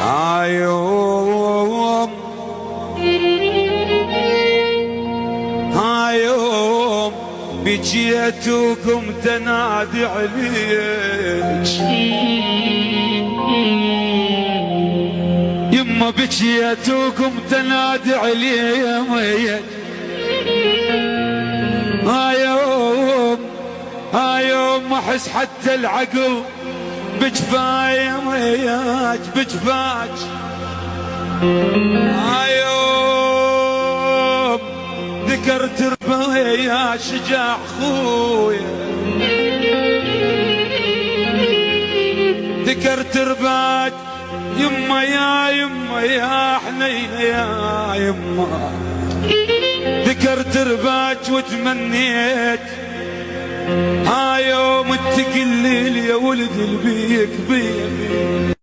هايوم هايوم بجيتكم تنادي عليك يما بجيتكم تنادي عليك هايوم هايوم احس حتى العقل بجفاي وياك بجفاك هايوم ذكرت ربايا شجاع خويا ذكرت رباك يما يا حنينه يا يما ذكرت رباك وتمنيت هايوم تقلي لي يا ولد البيك بيك